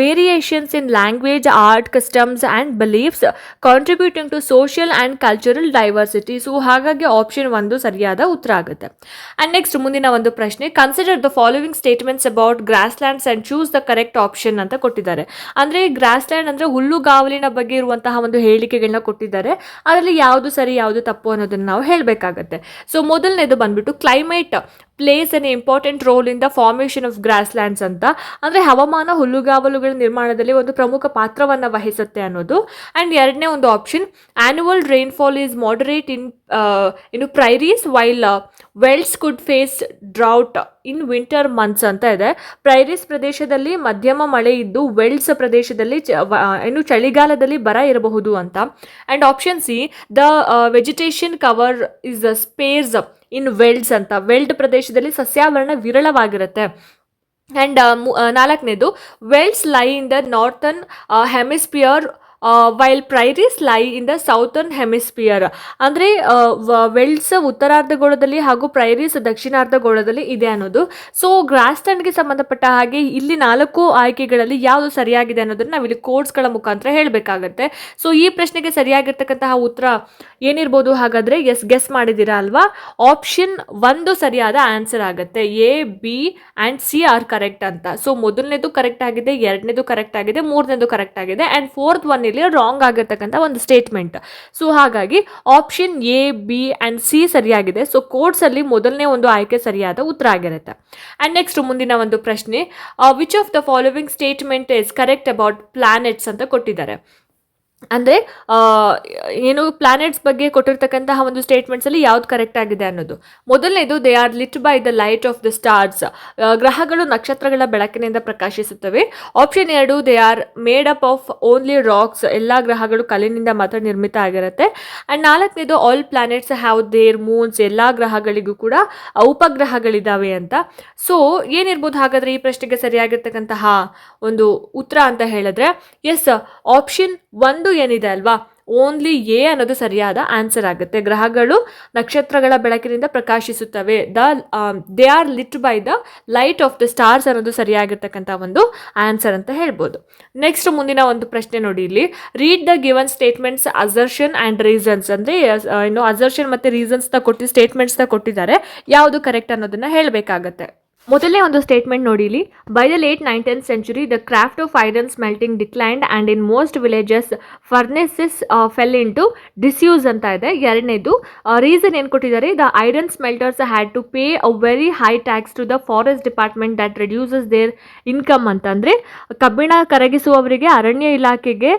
variations in language, art, customs and beliefs, contributing to social and cultural diversity. So ಹಾಗಾಗಿ option 1 ಸರಿಯಾದ ಉತ್ತರ ಆಗುತ್ತೆ. And next ಮುಂದಿನ ಒಂದು ಪ್ರಶ್ನೆ, consider the following statements about grasslands and choose the correct option ಅಂತ ಕೊಟ್ಟಿದ್ದಾರೆ. ಅಂದರೆ ಗ್ರಾಸ್ ಲ್ಯಾಂಡ್ ಅಂದರೆ ಹುಲ್ಲುಗಾವಲಿನ ಬಗ್ಗೆ ಇರುವಂತಹ ಒಂದು ಹೇಳಿಕೆಗಳನ್ನ ಕೊಟ್ಟಿದ್ದಾರೆ. ಅದರಲ್ಲಿ ಯಾವುದು ಸರಿ ಯಾವುದು ತಪ್ಪು ಅನ್ನೋದನ್ನು ನಾವು ಹೇಳಬೇಕಾಗತ್ತೆ. ಸೊ ಮೊದಲನೇದು ಬಂದ್ಬಿಟ್ಟು climate plays an important role in the formation of grasslands ಅಂತ. ಅಂದರೆ ಹವಾಮಾನ ಹುಲ್ಲುಗಾವಲುಗಳ ನಿರ್ಮಾಣದಲ್ಲಿ ಒಂದು ಪ್ರಮುಖ ಪಾತ್ರವನ್ನು ವಹಿಸುತ್ತೆ ಅನ್ನೋದು. ಆ್ಯಂಡ್ ಎರಡನೇ ಒಂದು option, annual rainfall is moderate in prairies while velds could face drought in winter months ಅಂತ ಇದೆ. ಪ್ರೈರೀಸ್ ಪ್ರದೇಶದಲ್ಲಿ ಮಧ್ಯಮ ಮಳೆ ಇದ್ದು ವೆಲ್ಡ್ಸ್ ಪ್ರದೇಶದಲ್ಲಿ ಚಳಿಗಾಲದಲ್ಲಿ ಬರ ಇರಬಹುದು ಅಂತ. And option C, the vegetation cover is sparse in velds ಅಂತ. ವೆಲ್ಡ್ ಪ್ರದೇಶದಲ್ಲಿ ಸಸ್ಯಾವರಣ ವಿರಳವಾಗಿರುತ್ತೆ. ಆ್ಯಂಡ್ ನಾಲ್ಕನೇದು, velds lie in the northern hemisphere while prairies lie in the southern hemisphere. ಅಂದರೆ ವೆಲ್ಡ್ಸ್ ಉತ್ತರಾರ್ಧಗೋಳದಲ್ಲಿ ಹಾಗೂ ಪ್ರೈರೀಸ್ ದಕ್ಷಿಣಾರ್ಧಗೋಳದಲ್ಲಿ ಇದೆ ಅನ್ನೋದು. ಸೊ ಗ್ರಾಸ್ ಲ್ಯಾಂಡ್ಗೆ ಸಂಬಂಧಪಟ್ಟ ಹಾಗೆ ಇಲ್ಲಿ 4 ಆಯ್ಕೆಗಳಲ್ಲಿ ಯಾವುದು ಸರಿಯಾಗಿದೆ ಅನ್ನೋದನ್ನು ನಾವಿಲ್ಲಿ ಕೋಡ್ಸ್ಗಳ ಮುಖಾಂತರ ಹೇಳಬೇಕಾಗತ್ತೆ. ಸೊ ಈ ಪ್ರಶ್ನೆಗೆ ಸರಿಯಾಗಿರ್ತಕ್ಕಂತಹ ಉತ್ತರ ಏನಿರ್ಬೋದು ಹಾಗಾದರೆ? ಎಸ್, ಗೆಸ್ ಮಾಡಿದ್ದೀರಾ ಅಲ್ವಾ? ಆಪ್ಷನ್ 1 ಸರಿಯಾದ ಆನ್ಸರ್ ಆಗುತ್ತೆ. A, B and C are correct ಅಂತ. ಸೊ ಮೊದಲನೇದು ಕರೆಕ್ಟ್ ಆಗಿದೆ, ಎರಡನೇದು ಕರೆಕ್ಟ್ ಆಗಿದೆ, ಮೂರನೇದು ಕರೆಕ್ಟ್ ಆಗಿದೆ, ಆ್ಯಂಡ್ ಫೋರ್ತ್ ಒನ್ ರಾಂಗ್ ಆಗಿರ್ತಕ್ಕಂಥ ಒಂದು ಸ್ಟೇಟ್ಮೆಂಟ್. ಸೊ ಹಾಗಾಗಿ option A, B and C ಸರಿಯಾಗಿದೆ. ಸೊ ಕೋಡ್ಸ್ ಅಲ್ಲಿ ಮೊದಲನೇ ಒಂದು ಆಯ್ಕೆ ಸರಿಯಾದ ಉತ್ತರ ಆಗಿರುತ್ತೆ. ಆ್ಯಂಡ್ ನೆಕ್ಸ್ಟ್ ಮುಂದಿನ ಒಂದು ಪ್ರಶ್ನೆ, which of the following statement is correct about planets ಅಂತ ಕೊಟ್ಟಿದ್ದಾರೆ. ಅಂದರೆ ಏನು ಪ್ಲಾನೆಟ್ಸ್ ಬಗ್ಗೆ ಕೊಟ್ಟಿರ್ತಕ್ಕಂತಹ ಒಂದು ಸ್ಟೇಟ್ಮೆಂಟ್ಸಲ್ಲಿ ಯಾವ್ದು ಕರೆಕ್ಟ್ ಆಗಿದೆ ಅನ್ನೋದು. ಮೊದಲನೇದು, they are lit by the light of the stars. ಗ್ರಹಗಳು ನಕ್ಷತ್ರಗಳ ಬೆಳಕಿನಿಂದ ಪ್ರಕಾಶಿಸುತ್ತವೆ. Option 2, they are made up of only rocks. ಎಲ್ಲ ಗ್ರಹಗಳು ಕಲ್ಲಿನಿಂದ ಮಾತ್ರ ನಿರ್ಮಿತ ಆಗಿರುತ್ತೆ. ಆ್ಯಂಡ್ ನಾಲ್ಕನೇದು, all planets have their moons. ಎಲ್ಲ ಗ್ರಹಗಳಿಗೂ ಕೂಡ ಉಪಗ್ರಹಗಳಿದ್ದಾವೆ ಅಂತ. ಸೊ ಏನಿರ್ಬೋದು ಹಾಗಾದರೆ ಈ ಪ್ರಶ್ನೆಗೆ ಸರಿಯಾಗಿರ್ತಕ್ಕಂತಹ ಒಂದು ಉತ್ತರ ಅಂತ ಹೇಳಿದ್ರೆ? ಎಸ್, ಆಪ್ಷನ್ 1 ಏನಿದೆ ಅಲ್ವಾ, ಓನ್ಲಿ ಎ ಅನ್ನೋದು ಸರಿಯಾದ ಆನ್ಸರ್ ಆಗುತ್ತೆ. ಗ್ರಹಗಳು ನಕ್ಷತ್ರಗಳ ಬೆಳಕಿನಿಂದ ಪ್ರಕಾಶಿಸುತ್ತವೆ. They are lit by the light of the stars ಅನ್ನೋದು ಸರಿಯಾಗಿರ್ತಕ್ಕಂಥ ಒಂದು ಆನ್ಸರ್ ಅಂತ ಹೇಳ್ಬೋದು. ನೆಕ್ಸ್ಟ್ ಮುಂದಿನ ಒಂದು ಪ್ರಶ್ನೆ ನೋಡಿ ಇಲ್ಲಿ, read the given statements assertion and reasons. ಅಂದರೆ ಅಸರ್ಷನ್ ಮತ್ತು ರೀಸನ್ಸ್ನ ಸ್ಟೇಟ್ಮೆಂಟ್ಸ್ನ ಕೊಟ್ಟಿದ್ದಾರೆ, ಯಾವುದು ಕರೆಕ್ಟ್ ಅನ್ನೋದನ್ನ ಹೇಳಬೇಕಾಗತ್ತೆ. ಮೊದಲನೇ ಒಂದು ಸ್ಟೇಟ್ಮೆಂಟ್ ನೋಡಿ ಇಲ್ಲಿ, by the late 19th century the craft of iron smelting declined and in most villages furnaces fell into disuse ಅಂತ ಇದೆ. ಎರಡನೇದು ರೀಸನ್ ಏನು ಕೊಟ್ಟಿದ್ದಾರೆ, the iron smelters had to pay a very high tax to the forest department that reduces their income ಅಂತಂದರೆ ಕಬ್ಬಿಣ ಕರಗಿಸುವವರಿಗೆ ಅರಣ್ಯ ಇಲಾಖೆಗೆ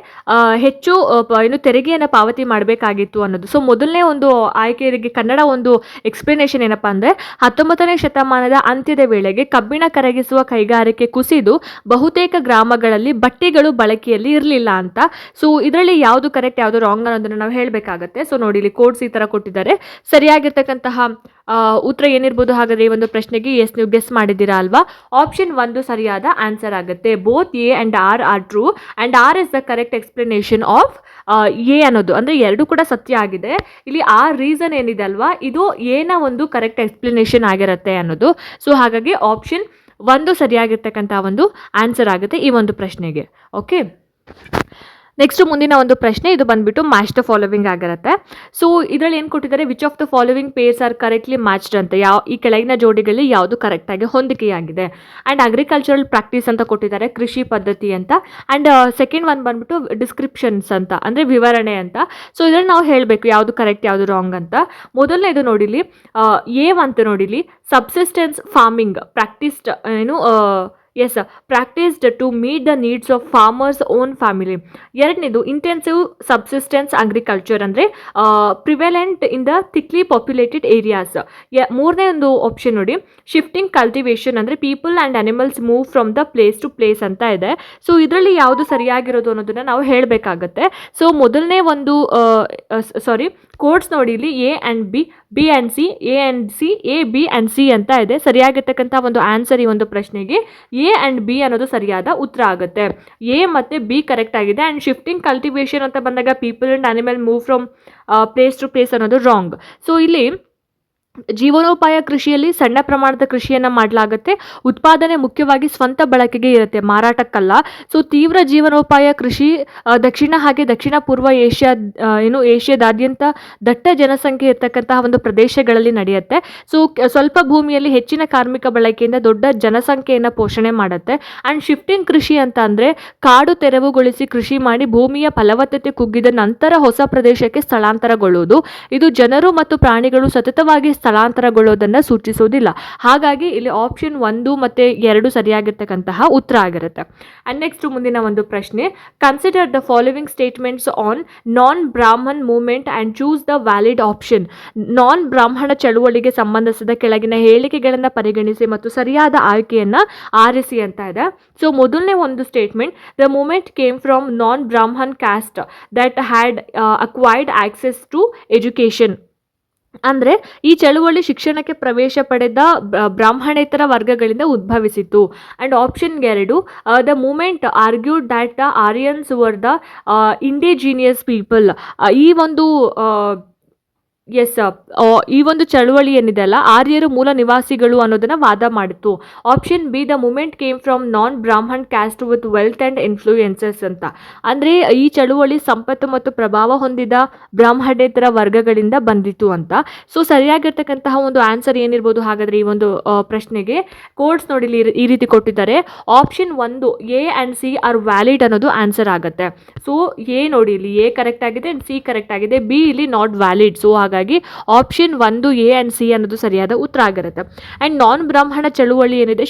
ಹೆಚ್ಚು ಏನು ತೆರಿಗೆಯನ್ನು ಪಾವತಿ ಮಾಡಬೇಕಾಗಿತ್ತು ಅನ್ನೋದು. ಸೊ ಮೊದಲನೇ ಒಂದು ಆಯ್ಕೆಗೆ ಕನ್ನಡ ಒಂದು ಎಕ್ಸ್ಪ್ಲನೇಷನ್ ಏನಪ್ಪ ಅಂದರೆ, 19ನೇ ಶತಮಾನದ ಅಂತ್ಯದ ವೇಳೆಗೆ ಕಬ್ಬಿಣ ಕರಗಿಸುವ ಕೈಗಾರಿಕೆ ಕುಸಿದು ಬಹುತೇಕ ಗ್ರಾಮಗಳಲ್ಲಿ ಬಟ್ಟೆಗಳು ಬಳಕೆಯಲ್ಲಿ ಇರಲಿಲ್ಲ ಅಂತ. ಸೊ ಇದರಲ್ಲಿ ಯಾವುದು ಕರೆಕ್ಟ್ ಯಾವುದು ರಾಂಗ್ ಅನ್ನೋದನ್ನು ನಾವು ಹೇಳಬೇಕಾಗತ್ತೆ. ಸೊ ನೋಡಿ ಇಲ್ಲಿ ಕೋಡ್ಸ್ ಈ ಥರ ಕೊಟ್ಟಿದ್ದಾರೆ. ಸರಿಯಾಗಿರ್ತಕ್ಕಂತಹ ಉತ್ತರ ಏನಿರ್ಬೋದು ಹಾಗಾದರೆ ಈ ಒಂದು ಪ್ರಶ್ನೆಗೆ ನೀವು ಗೆಸ್ ಮಾಡಿದ್ದೀರಾ ಅಲ್ವಾ? ಆಪ್ಷನ್ 1 ಸರಿಯಾದ ಆನ್ಸರ್ ಆಗುತ್ತೆ. Both A and R R true and R is the correct explanation of A ಅನ್ನೋದು. ಅಂದರೆ ಎರಡು ಕೂಡ ಸತ್ಯ ಆಗಿದೆ. ಇಲ್ಲಿ ಆ ರೀಸನ್ ಏನಿದೆ ಅಲ್ವಾ, ಇದು ಏನ ಒಂದು ಕರೆಕ್ಟ್ ಎಕ್ಸ್ಪ್ಲನೇಷನ್ ಆಗಿರುತ್ತೆ ಅನ್ನೋದು. ಸೊ ಹಾಗಾಗಿ ಆಪ್ಷನ್ 1 ಸರಿಯಾಗಿರ್ತಕ್ಕಂಥ ಒಂದು ಆನ್ಸರ್ ಆಗುತ್ತೆ ಈ ಒಂದು ಪ್ರಶ್ನೆಗೆ. ಓಕೆ, ನೆಕ್ಸ್ಟ್ ಮುಂದಿನ ಒಂದು ಪ್ರಶ್ನೆ ಇದು ಬಂದ್ಬಿಟ್ಟು ಮ್ಯಾಚ್ ದ ಫಾಲೋವಿಂಗ್ ಆಗಿರುತ್ತೆ. ಸೊ ಇದರಲ್ಲಿ ಏನು ಕೊಟ್ಟಿದ್ದಾರೆ, which of the following pairs are correctly matched ಅಂತ, ಈ ಕೆಳಗಿನ ಜೋಡಿಗಳಲ್ಲಿ ಯಾವುದು ಕರೆಕ್ಟಾಗಿ ಹೊಂದಿಕೆಯಾಗಿದೆ. ಆ್ಯಂಡ್ ಅಗ್ರಿಕಲ್ಚರಲ್ ಪ್ರಾಕ್ಟೀಸ್ ಅಂತ ಕೊಟ್ಟಿದ್ದಾರೆ, ಕೃಷಿ ಪದ್ಧತಿ ಅಂತ. ಆ್ಯಂಡ್ ಸೆಕೆಂಡ್ ಒನ್ ಬಂದ್ಬಿಟ್ಟು ಡಿಸ್ಕ್ರಿಪ್ಷನ್ಸ್ ಅಂತ, ಅಂದರೆ ವಿವರಣೆ ಅಂತ. ಸೊ ಇದರಲ್ಲಿ ನಾವು ಹೇಳಬೇಕು ಯಾವುದು ಕರೆಕ್ಟ್ ಯಾವುದು ರಾಂಗ್ ಅಂತ. ಮೊದಲನೇದು ನೋಡಿಲಿ ಎ ಅಂತ ನೋಡಿಲಿ, ಸಬ್ಸಿಸ್ಟೆನ್ಸ್ ಫಾರ್ಮಿಂಗ್ ಪ್ರಾಕ್ಟೀಸ್ಡ್ ಏನು is practised to meet the needs of farmers own family. ಎರಡನೇದು ಇಂಟೆನ್ಸಿವ್ ಸಬ್ಸಿಸ್ಟೆನ್ಸ್ ಅಗ್ರಿಕಲ್ಚರ್ ಅಂದರೆ prevalent in the thickly populated areas. ಮೂರನೇ ಒಂದು ಆಪ್ಷನ್ ನೋಡಿ, ಶಿಫ್ಟಿಂಗ್ ಕಲ್ಟಿವೇಷನ್ ಅಂದರೆ people and animals move from the place to place ಅಂತ ಇದೆ. So ಇದರಲ್ಲಿ ಯಾವುದು ಸರಿಯಾಗಿರೋದು ಅನ್ನೋದನ್ನು ನಾವು ಹೇಳಬೇಕಾಗತ್ತೆ. ಸೊ ಮೊದಲನೇ ಒಂದು ಕೋಡ್ಸ್ ನೋಡಿ ಇಲ್ಲಿ A and B, B and C, A and C, A B and C ಅಂತ ಇದೆ. ಸರಿಯಾಗಿರ್ತಕ್ಕಂಥ ಒಂದು ಆನ್ಸರ್ ಈ ಒಂದು ಪ್ರಶ್ನೆಗೆ ಎ ಆ್ಯಂಡ್ ಬಿ ಅನ್ನೋದು ಸರಿಯಾದ ಉತ್ತರ ಆಗುತ್ತೆ. ಎ ಮತ್ತು ಬಿ ಕರೆಕ್ಟ್ ಆಗಿದೆ. ಆ್ಯಂಡ್ ಶಿಫ್ಟಿಂಗ್ ಕಲ್ಟಿವೇಷನ್ ಅಂತ ಬಂದಾಗ people and animal move from place to place ಅನ್ನೋದು ರಾಂಗ್. ಸೊ ಇಲ್ಲಿ ಜೀವನೋಪಾಯ ಕೃಷಿಯಲ್ಲಿ ಸಣ್ಣ ಪ್ರಮಾಣದ ಕೃಷಿಯನ್ನು ಮಾಡಲಾಗುತ್ತೆ. ಉತ್ಪಾದನೆ ಮುಖ್ಯವಾಗಿ ಸ್ವಂತ ಬಳಕೆಗೆ ಇರುತ್ತೆ, ಮಾರಾಟಕ್ಕಲ್ಲ. ಸೊ ತೀವ್ರ ಜೀವನೋಪಾಯ ಕೃಷಿ ದಕ್ಷಿಣ ಹಾಗೆ ದಕ್ಷಿಣ ಪೂರ್ವ ಏಷ್ಯಾದಾದ್ಯಂತ ದಟ್ಟ ಜನಸಂಖ್ಯೆ ಇರತಕ್ಕಂತಹ ಒಂದು ಪ್ರದೇಶಗಳಲ್ಲಿ ನಡೆಯುತ್ತೆ. ಸೊ ಸ್ವಲ್ಪ ಭೂಮಿಯಲ್ಲಿ ಹೆಚ್ಚಿನ ಕಾರ್ಮಿಕ ಬಳಕೆಯಿಂದ ದೊಡ್ಡ ಜನಸಂಖ್ಯೆಯನ್ನು ಪೋಷಣೆ ಮಾಡುತ್ತೆ. ಆ್ಯಂಡ್ ಶಿಫ್ಟಿಂಗ್ ಕೃಷಿ ಅಂತ ಅಂದರೆ ಕಾಡು ತೆರವುಗೊಳಿಸಿ ಕೃಷಿ ಮಾಡಿ ಭೂಮಿಯ ಫಲವತ್ತತೆ ಕುಗ್ಗಿದ ನಂತರ ಹೊಸ ಪ್ರದೇಶಕ್ಕೆ ಸ್ಥಳಾಂತರಗೊಳ್ಳುವುದು. ಇದು ಜನರು ಮತ್ತು ಪ್ರಾಣಿಗಳು ಸತತವಾಗಿ ಸ್ಥಳಾಂತರಗೊಳ್ಳೋದನ್ನು ಸೂಚಿಸುವುದಿಲ್ಲ. ಹಾಗಾಗಿ ಇಲ್ಲಿ ಆಪ್ಷನ್ 1 ಮತ್ತು 2 ಸರಿಯಾಗಿರ್ತಕ್ಕಂತಹ ಉತ್ತರ ಆಗಿರುತ್ತೆ. ಆ್ಯಂಡ್ ನೆಕ್ಸ್ಟ್ ಮುಂದಿನ ಒಂದು ಪ್ರಶ್ನೆ, consider the following statements on non Brahmin movement and choose the valid option. Non ಬ್ರಾಹ್ಮಣ ಚಳುವಳಿಗೆ ಸಂಬಂಧಿಸಿದ ಕೆಳಗಿನ ಹೇಳಿಕೆಗಳನ್ನು ಪರಿಗಣಿಸಿ ಮತ್ತು ಸರಿಯಾದ ಆಯ್ಕೆಯನ್ನು ಆರಿಸಿ ಅಂತ ಇದೆ. ಸೊ ಮೊದಲನೇ ಒಂದು statement, the movement came from non ಬ್ರಾಹ್ಮಣ್ caste that had acquired access to education. ಅಂದರೆ ಈ ಚಳುವಳಿ ಶಿಕ್ಷಣಕ್ಕೆ ಪ್ರವೇಶ ಪಡೆದ ಬ್ರಾಹ್ಮಣೇತರ ವರ್ಗಗಳಿಂದ ಉದ್ಭವಿಸಿತು. And option 2, the movement argued that the Aryans were the indigenous people. ಈ ಒಂದು ಈ ಒಂದು ಚಳುವಳಿ ಏನಿದೆ ಅಲ್ಲ, ಆರ್ಯರು ಮೂಲ ನಿವಾಸಿಗಳು ಅನ್ನೋದನ್ನು ವಾದ ಮಾಡಿತು. Option B, the movement came from non ಬ್ರಾಹ್ಮಣ್ caste with wealth and influences ಅಂತ. ಅಂದರೆ ಈ ಚಳುವಳಿ ಸಂಪತ್ತು ಮತ್ತು ಪ್ರಭಾವ ಹೊಂದಿದ ಬ್ರಾಹ್ಮಣೇತರ ವರ್ಗಗಳಿಂದ ಬಂದಿತು ಅಂತ. ಸೊ ಸರಿಯಾಗಿರ್ತಕ್ಕಂತಹ ಒಂದು ಆನ್ಸರ್ ಏನಿರ್ಬೋದು ಹಾಗಾದರೆ ಈ ಒಂದು ಪ್ರಶ್ನೆಗೆ? ಕೋಡ್ಸ್ ನೋಡಿ ಈ ರೀತಿ ಕೊಟ್ಟಿದ್ದಾರೆ. Option 1 A and C are valid ಅನ್ನೋದು ಆನ್ಸರ್ ಆಗುತ್ತೆ. ಸೊ ಎ ನೋಡಿ ಇಲ್ಲಿ ಎ ಕರೆಕ್ಟ್ ಆಗಿದೆ ಆ್ಯಂಡ್ ಸಿ ಕರೆಕ್ಟ್ ಆಗಿದೆ, ಬಿ ಇಲ್ಲಿ ನಾಟ್ ವ್ಯಾಲಿಡ್. ಸೊ ಹಾಗಾಗಿ ಆಪ್ಷನ್ 1 ಎ ಆ್ಯಂಡ್ ಸಿ ಅನ್ನೋದು ಸರಿಯಾದ ಉತ್ತರ ಆಗಿರುತ್ತೆ. ಆ್ಯಂಡ್ ನಾನ್ ಬ್ರಾಹ್ಮಣ ಚಳುವಳಿ ಏನಿದೆ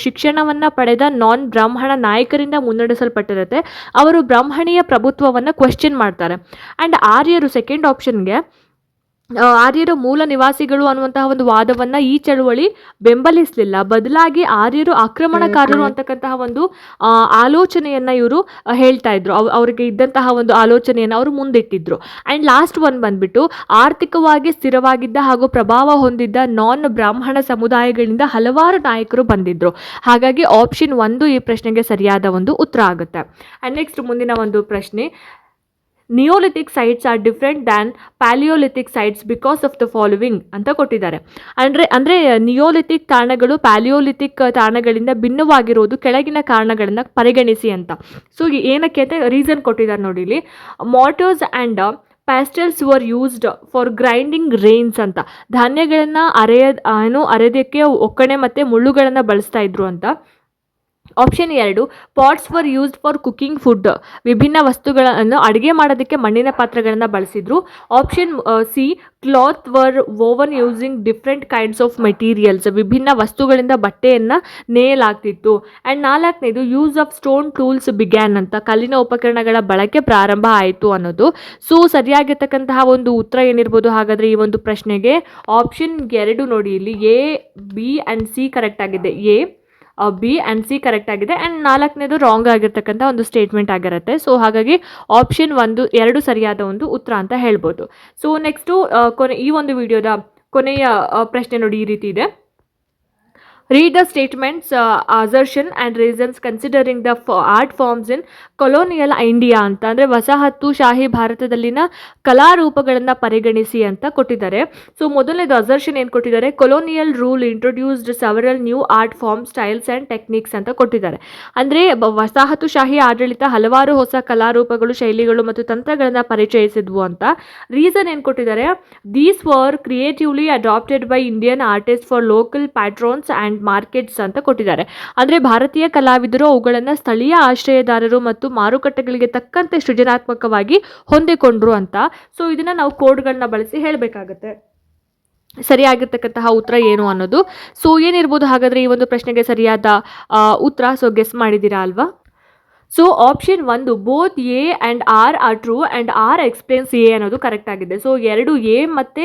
ಶಿಕ್ಷಣವನ್ನು ಪಡೆದ ನಾನ್ ಬ್ರಾಹ್ಮಣ ನಾಯಕರಿಂದ ಮುನ್ನಡೆಸಲ್ಪಟ್ಟಿರುತ್ತೆ. ಅವರು ಬ್ರಾಹ್ಮಣೀಯ ಪ್ರಭುತ್ವವನ್ನು ಕ್ವೆಶ್ಚನ್ ಮಾಡ್ತಾರೆ. ಆ್ಯಂಡ್ ಆರ್ಯರು ಸೆಕೆಂಡ್ ಆಪ್ಷನ್ಗೆ ಆರ್ಯರು ಮೂಲ ನಿವಾಸಿಗಳು ಅನ್ನುವಂತಹ ಒಂದು ವಾದವನ್ನು ಈ ಚಳುವಳಿ ಬೆಂಬಲಿಸಲಿಲ್ಲ. ಬದಲಾಗಿ ಆರ್ಯರು ಆಕ್ರಮಣಕಾರರು ಅಂತಕ್ಕಂತಹ ಒಂದು ಆಲೋಚನೆಯನ್ನು ಇವರು ಹೇಳ್ತಾ ಇದ್ರು. ಅವರಿಗೆ ಇದ್ದಂತಹ ಒಂದು ಆಲೋಚನೆಯನ್ನು ಅವರು ಮುಂದಿಟ್ಟಿದ್ರು. ಆ್ಯಂಡ್ ಲಾಸ್ಟ್ ಒನ್ ಬಂದ್ಬಿಟ್ಟು ಆರ್ಥಿಕವಾಗಿ ಸ್ಥಿರವಾಗಿದ್ದ ಹಾಗೂ ಪ್ರಭಾವ ಹೊಂದಿದ್ದ ನಾನ್ ಬ್ರಾಹ್ಮಣ ಸಮುದಾಯಗಳಿಂದ ಹಲವಾರು ನಾಯಕರು ಬಂದಿದ್ರು. ಹಾಗಾಗಿ ಆಪ್ಷನ್ 1 ಈ ಪ್ರಶ್ನೆಗೆ ಸರಿಯಾದ ಒಂದು ಉತ್ತರ ಆಗುತ್ತೆ. ಆ್ಯಂಡ್ ನೆಕ್ಸ್ಟ್ ಮುಂದಿನ ಒಂದು ಪ್ರಶ್ನೆ, Neolithic sites are different than Palaeolithic sites because of the following ಅಂತ ಕೊಟ್ಟಿದ್ದಾರೆ. ಅಂದರೆ ನಿಯೋಲಿಥಿಕ್ ತಾಣಗಳು ಪ್ಯಾಲಿಯೋಲಿಥಿಕ್ ತಾಣಗಳಿಂದ ಭಿನ್ನವಾಗಿರೋದು ಕೆಳಗಿನ ಕಾರಣಗಳನ್ನು ಪರಿಗಣಿಸಿ ಅಂತ. ಸೊ ಏನಕ್ಕೆ ಅಂತ ರೀಸನ್ ಕೊಟ್ಟಿದ್ದಾರೆ ನೋಡಿ ಇಲ್ಲಿ. Mortars and pestles were used for grinding grains ಅಂತ. ಧಾನ್ಯಗಳನ್ನು ಅರೆಯೋದಕ್ಕೆ ಒಕ್ಕಣೆ ಮತ್ತು ಮುಳ್ಳುಗಳನ್ನು ಬಳಸ್ತಾ ಇದ್ರು ಅಂತ. Option 2, pots were used for cooking food. ವಿಭಿನ್ನ ವಸ್ತುಗಳನ್ನು ಅಡುಗೆ ಮಾಡೋದಕ್ಕೆ ಮಣ್ಣಿನ ಪಾತ್ರೆಗಳನ್ನು ಬಳಸಿದ್ರು. Option C, cloth were woven using different kinds of materials. ವಿಭಿನ್ನ ವಸ್ತುಗಳಿಂದ ಬಟ್ಟೆಯನ್ನು ನೇಯಲಾಗ್ತಿತ್ತು. ಆ್ಯಂಡ್ 4ನೇದು, use of stone tools began ಅಂತ. ಕಲ್ಲಿನ ಉಪಕರಣಗಳ ಬಳಕೆ ಪ್ರಾರಂಭ ಆಯಿತು ಅನ್ನೋದು. ಸೊ ಸರಿಯಾಗಿರ್ತಕ್ಕಂತಹ ಒಂದು ಉತ್ತರ ಏನಿರ್ಬೋದು ಹಾಗಾದರೆ ಈ ಒಂದು ಪ್ರಶ್ನೆಗೆ? ಆಪ್ಷನ್ 2 ನೋಡಿ, ಇಲ್ಲಿ A, B and C correct ಆಗಿದೆ. A, B and C correct ಆಗಿದೆ. ಆ್ಯಂಡ್ 4ನೇದು ರಾಂಗ್ ಆಗಿರ್ತಕ್ಕಂಥ ಒಂದು ಸ್ಟೇಟ್ಮೆಂಟ್ ಆಗಿರುತ್ತೆ. ಸೊ ಹಾಗಾಗಿ ಆಪ್ಷನ್ 2 ಸರಿಯಾದ ಒಂದು ಉತ್ತರ ಅಂತ ಹೇಳ್ಬೋದು. ಸೊ ನೆಕ್ಸ್ಟು ಈ ಒಂದು ವಿಡಿಯೋದ ಕೊನೆಯ ಪ್ರಶ್ನೆ ನೋಡಿ, ಈ ರೀತಿ ಇದೆ. Read the statements, assertion and reasons considering the art forms in colonial India ಅಂತ. ಅಂದರೆ ವಸಾಹತುಶಾಹಿ ಭಾರತದಲ್ಲಿನ ಕಲಾರೂಪಗಳನ್ನು ಪರಿಗಣಿಸಿ ಅಂತ ಕೊಟ್ಟಿದ್ದಾರೆ. ಸೊ ಮೊದಲನೇದು ಅಸರ್ಷನ್ ಏನು ಕೊಟ್ಟಿದ್ದಾರೆ? Colonial rule introduced several new art form styles and techniques ಅಂತ ಕೊಟ್ಟಿದ್ದಾರೆ. ಅಂದರೆ ವಸಾಹತುಶಾಹಿ ಆಡಳಿತ ಹಲವಾರು ಹೊಸ ಕಲಾರೂಪಗಳು, ಶೈಲಿಗಳು ಮತ್ತು ತಂತ್ರಗಳನ್ನು ಪರಿಚಯಿಸಿದ್ವು ಅಂತ. ರೀಸನ್ ಏನು ಕೊಟ್ಟಿದ್ದಾರೆ? These were creatively adapted by Indian artist for local patrons and markets ಅಂತ ಕೊಟ್ಟಿದ್ದಾರೆ. ಅಂದರೆ ಭಾರತೀಯ ಕಲಾವಿದರು ಅವುಗಳನ್ನು ಸ್ಥಳೀಯ ಆಶ್ರಯದಾರರು ಮತ್ತು ಮಾರುಕಟ್ಟೆಗಳಿಗೆ ತಕ್ಕಂತೆ ಸೃಜನಾತ್ಮಕವಾಗಿ ಹೊಂದಿಕೊಂಡ್ರು ಅಂತ. ಸೊ ಇದನ್ನು ನಾವು ಕೋಡ್ಗಳನ್ನ ಬಳಸಿ ಹೇಳಬೇಕಾಗತ್ತೆ ಸರಿಯಾಗಿರ್ತಕ್ಕಂತಹ ಉತ್ತರ ಏನು ಅನ್ನೋದು. ಸೊ ಏನಿರ್ಬೋದು ಹಾಗಾದರೆ ಈ ಒಂದು ಪ್ರಶ್ನೆಗೆ ಸರಿಯಾದ ಉತ್ತರ? ಸೊ ಗೆಸ್ ಮಾಡಿದ್ದೀರಾ ಅಲ್ವಾ? So option 1, both A and R R true and R explains A ಅನ್ನೋದು ಕರೆಕ್ಟ್ ಆಗಿದೆ. ಸೊ 2 ಎ ಮತ್ತು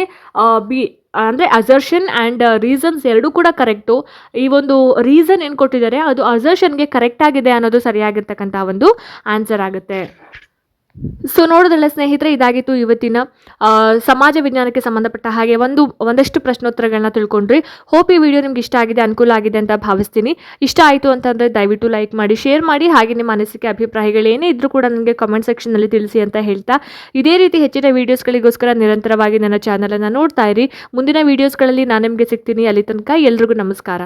ಬಿ ಅಂದರೆ ಅಸರ್ಷನ್ ಆ್ಯಂಡ್ ರೀಸನ್ಸ್ 2 ಕೂಡ ಕರೆಕ್ಟು. ಈ ಒಂದು ರೀಸನ್ ಏನು ಕೊಟ್ಟಿದ್ದಾರೆ ಅದು ಅಸರ್ಷನ್ಗೆ ಕರೆಕ್ಟ್ ಆಗಿದೆ ಅನ್ನೋದು ಸರಿಯಾಗಿರ್ತಕ್ಕಂಥ ಒಂದು ಆನ್ಸರ್ ಆಗುತ್ತೆ. ಸೊ ನೋಡೋದಲ್ಲ ಸ್ನೇಹಿತರೆ, ಇದಾಗಿತ್ತು ಇವತ್ತಿನ ಸಮಾಜ ವಿಜ್ಞಾನಕ್ಕೆ ಸಂಬಂಧಪಟ್ಟ ಹಾಗೆ ಒಂದಷ್ಟು ಪ್ರಶ್ನೋತ್ತರಗಳನ್ನ ತಿಳ್ಕೊಂಡ್ರಿ. ಹೋಪ್ ಈ ವಿಡಿಯೋ ನಿಮ್ಗೆ ಇಷ್ಟ ಆಗಿದೆ, ಅನುಕೂಲ ಆಗಿದೆ ಅಂತ ಭಾವಿಸ್ತೀನಿ. ಇಷ್ಟ ಆಯಿತು ಅಂತಂದರೆ ದಯವಿಟ್ಟು ಲೈಕ್ ಮಾಡಿ, ಶೇರ್ ಮಾಡಿ, ಹಾಗೆ ನಿಮ್ಮ ಅನಿಸಿಕೆ ಅಭಿಪ್ರಾಯಗಳು ಏನೇ ಇದ್ರೂ ಕೂಡ ನನಗೆ ಕಮೆಂಟ್ ಸೆಕ್ಷನಲ್ಲಿ ತಿಳಿಸಿ ಅಂತ ಹೇಳ್ತಾ, ಇದೇ ರೀತಿ ಹೆಚ್ಚಿನ ವೀಡಿಯೋಸ್ಗಳಿಗೋಸ್ಕರ ನಿರಂತರವಾಗಿ ನನ್ನ ಚಾನಲನ್ನು ನೋಡ್ತಾ ಇರಿ. ಮುಂದಿನ ವೀಡಿಯೋಸ್ಗಳಲ್ಲಿ ನಾನು ನಿಮಗೆ ಸಿಗ್ತೀನಿ. ಅಲ್ಲಿ ತನಕ ಎಲ್ರಿಗೂ ನಮಸ್ಕಾರ.